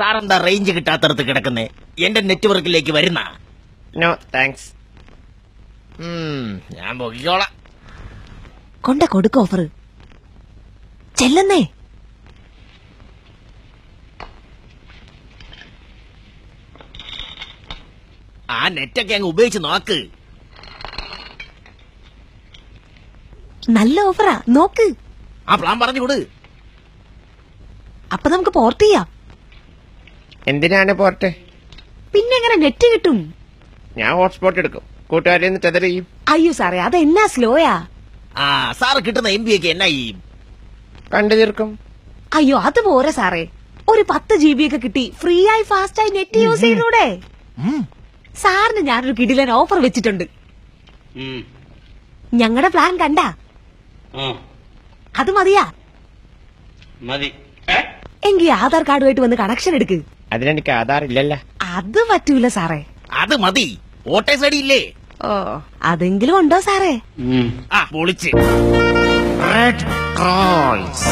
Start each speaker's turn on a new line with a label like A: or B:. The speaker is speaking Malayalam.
A: സാറെന്താ റേഞ്ച് കിട്ടാത്തടത്ത് കിടക്കുന്നേ? എന്റെ നെറ്റ്വർക്കിലേക്ക് വരുന്ന?
B: No thanks.
A: ഞാൻ പോയിക്കോളാം.
C: കൊണ്ട കൊടുക്ക ഓഫർ ചെല്ലുന്നേ.
A: ആ നെറ്റൊക്കെ അങ്ങ് ഉപയോഗിച്ച് നോക്ക്.
C: നല്ല ഓഫറാ, നോക്ക്.
A: ആ പ്ലാൻ പറഞ്ഞു കൊടു.
C: അപ്പൊ നമുക്ക് പോർട്ട് ചെയ്യാം.
B: എന്തിനാണ് പോർട്ട്?
C: പിന്നെ എങ്ങനെ നെറ്റ് കിട്ടും?
B: ഞാൻ ഹോട്ട്സ്പോട്ട് എടുക്കും, കൂട്ടുകാരിൽ നിന്ന് ടെതർ ചെയ്യും.
C: അയ്യോ സാറേ, അതെന്നാ സ്ലോയാ.
A: ആ സാറ് കിട്ടുന്ന MB ഒക്കെ എന്നാ ചെയ്യും?
B: കണ്ടു തീർക്കും.
C: അയ്യോ അത് പോരെ സാറേ, ഒരു 10 GB ഒക്കെ കിട്ടി ഫ്രീ ആയി ഫാസ്റ്റായി നെറ്റ് യൂസ് ചെയ്തൂടെ? സാറിന് ഞാനൊരു കിടിലൻ ഓഫർ വെച്ചിട്ടുണ്ട്. ഞങ്ങളുടെ പ്ലാൻ കണ്ടാ? അത് മതിയാ? എങ്കി ആധാർ കാർഡുമായിട്ട് വന്ന് കണക്ഷൻ എടുക്ക്.
B: അതിനെനിക്ക് ആധാർ ഇല്ലല്ല.
C: അത് പറ്റൂല സാറേ.
A: അത് മതി. വോട്ടേഴ്സ് ഐഡി ഇല്ലേ?
C: ഓ അതെങ്കിലും ഉണ്ടോ സാറേ?
A: ആ പൊളിച്ച്.
B: Red cross.